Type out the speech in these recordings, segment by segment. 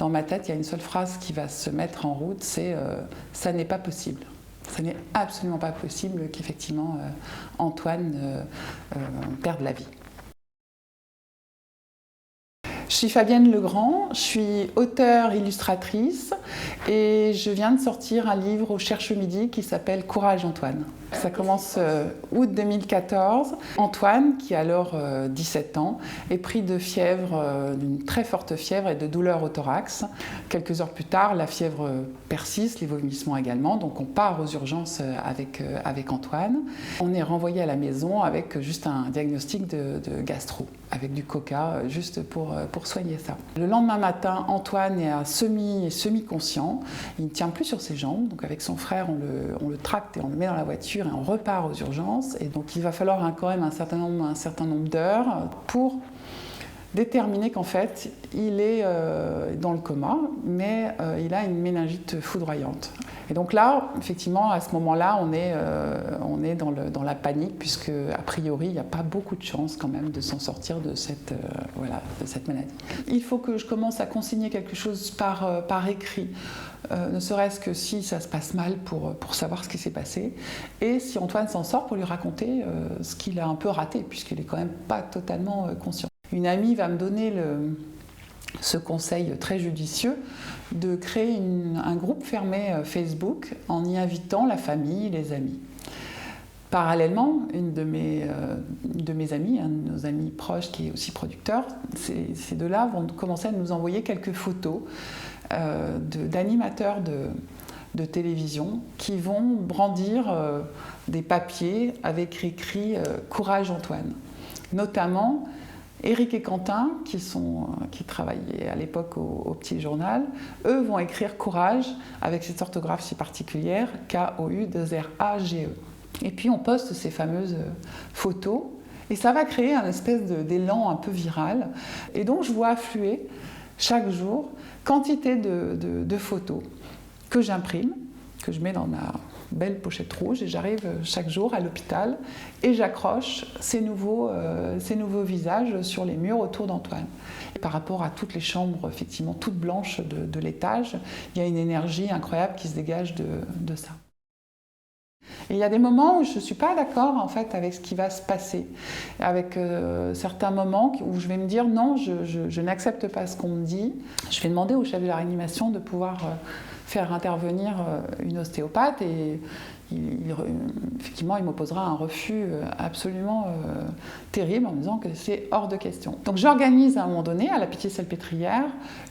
Dans ma tête, il y a une seule phrase qui va se mettre en route, c'est ça n'est pas possible. Ça n'est absolument pas possible qu'effectivement Antoine perde la vie. Je suis Fabienne Legrand, je suis auteure-illustratrice et je viens de sortir un livre au Cherche Midi qui s'appelle Courage Antoine. Ça commence août 2014. Antoine, qui a alors 17 ans, est pris de fièvre, d'une très forte fièvre et de douleurs au thorax. Quelques heures plus tard, la fièvre persiste, les vomissements également, donc on part aux urgences avec Antoine. On est renvoyé à la maison avec juste un diagnostic de gastro, avec du coca, juste pour soigner ça. Le lendemain matin, Antoine est à semi-conscient, il ne tient plus sur ses jambes, donc avec son frère, on le tracte et on le met dans la voiture et on repart aux urgences. Et donc il va falloir quand même un certain nombre d'heures pour déterminer qu'en fait, il est dans le coma, mais il a une méningite foudroyante. Et donc là, effectivement, à ce moment-là, on est dans la panique, puisque a priori, il n'y a pas beaucoup de chances quand même de s'en sortir de cette maladie. Il faut que je commence à consigner quelque chose par écrit, ne serait-ce que si ça se passe mal pour savoir ce qui s'est passé, et si Antoine s'en sort, pour lui raconter ce qu'il a un peu raté, puisqu'il n'est quand même pas totalement conscient. Une amie va me donner ce conseil très judicieux de créer un groupe fermé Facebook en y invitant la famille, les amis. Parallèlement, une de mes amies, un de nos amis proches qui est aussi producteur, ces deux-là vont commencer à nous envoyer quelques photos d'animateurs de télévision qui vont brandir des papiers avec écrit « Courage Antoine ». Notamment, Éric et Quentin, qui travaillaient à l'époque au Petit Journal, eux vont écrire « Courage » avec cette orthographe si particulière, K-O-U-2-R-A-G-E. Et puis on poste ces fameuses photos, et ça va créer un espèce d'élan un peu viral. Et donc je vois affluer chaque jour quantité de photos que j'imprime, que je mets dans ma belle pochette rouge, et j'arrive chaque jour à l'hôpital et j'accroche ces nouveaux visages sur les murs autour d'Antoine. Par rapport à toutes les chambres, effectivement, toutes blanches de l'étage, il y a une énergie incroyable qui se dégage de ça. Et il y a des moments où je ne suis pas d'accord en fait, avec ce qui va se passer, avec certains moments où je vais me dire non, je n'accepte pas ce qu'on me dit. Je vais demander au chef de la réanimation de pouvoir faire intervenir une ostéopathe et effectivement il m'opposera un refus absolument terrible en me disant que c'est hors de question. Donc j'organise à un moment donné à la Pitié-Salpêtrière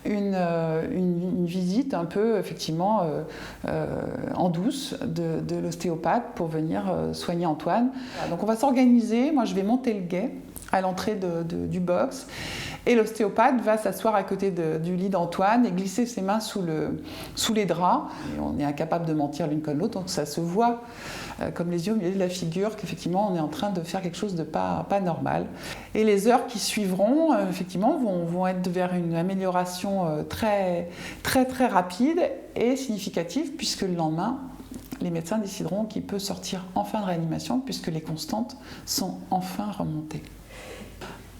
une visite un peu effectivement en douce de l'ostéopathe pour venir soigner Antoine. Donc on va s'organiser, moi je vais monter le guet à l'entrée du box. Et l'ostéopathe va s'asseoir à côté du lit d'Antoine et glisser ses mains sous les draps. Et on est incapable de mentir l'une comme l'autre, donc ça se voit comme les yeux au milieu de la figure qu'effectivement on est en train de faire quelque chose de pas normal. Et les heures qui suivront, effectivement, vont être vers une amélioration très, très, très rapide et significative, puisque le lendemain, les médecins décideront qu'il peut sortir enfin de réanimation, puisque les constantes sont enfin remontées.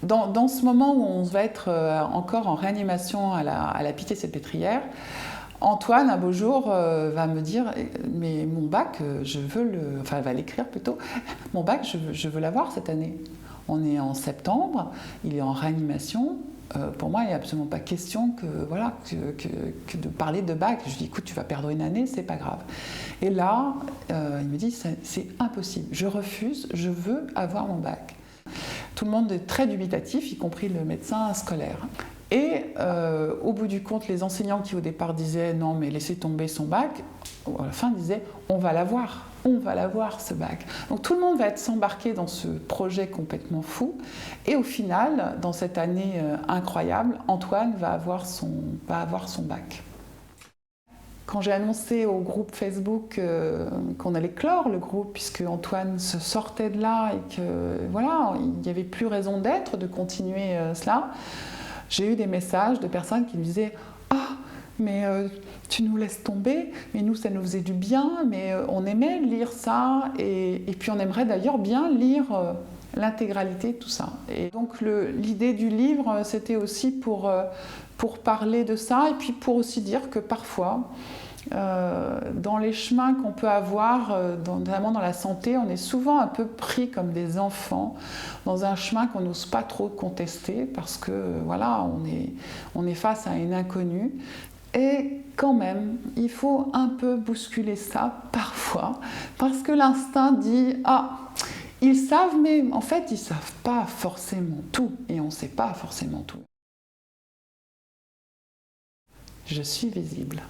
Dans ce moment où on va être encore en réanimation à la Pitié-Salpêtrière, Antoine, un beau jour, va me dire « Mais mon bac, elle va l'écrire plutôt, « Mon bac, je veux l'avoir cette année. On est en septembre, il est en réanimation. Pour moi, il n'y a absolument pas question que de parler de bac. » Je lui dis « Écoute, tu vas perdre une année, c'est pas grave. » Et là, il me dit « C'est impossible, je refuse, je veux avoir mon bac. » Tout le monde est très dubitatif, y compris le médecin scolaire. Et au bout du compte, les enseignants qui au départ disaient « Non, mais laissez tomber son bac », à la fin disaient « On va l'avoir ce bac ». Donc tout le monde va s'embarquer dans ce projet complètement fou. Et au final, dans cette année incroyable, Antoine va avoir son bac. Quand j'ai annoncé au groupe Facebook qu'on allait clore le groupe, puisque Antoine se sortait de là et qu'il n'y avait plus raison d'être, de continuer cela, j'ai eu des messages de personnes qui me disaient « Ah, mais tu nous laisses tomber, mais nous ça nous faisait du bien, mais on aimait lire ça, et puis on aimerait d'ailleurs bien lire l'intégralité de tout ça. » Et donc l'idée du livre, c'était aussi pour pour parler de ça et puis pour aussi dire que parfois, dans les chemins qu'on peut avoir, notamment dans la santé, on est souvent un peu pris comme des enfants dans un chemin qu'on n'ose pas trop contester parce que voilà, on est face à une inconnue. Et quand même, il faut un peu bousculer ça parfois parce que l'instinct dit « Ah, ils savent, mais en fait, ils ne savent pas forcément tout et on ne sait pas forcément tout. » Je suis visible.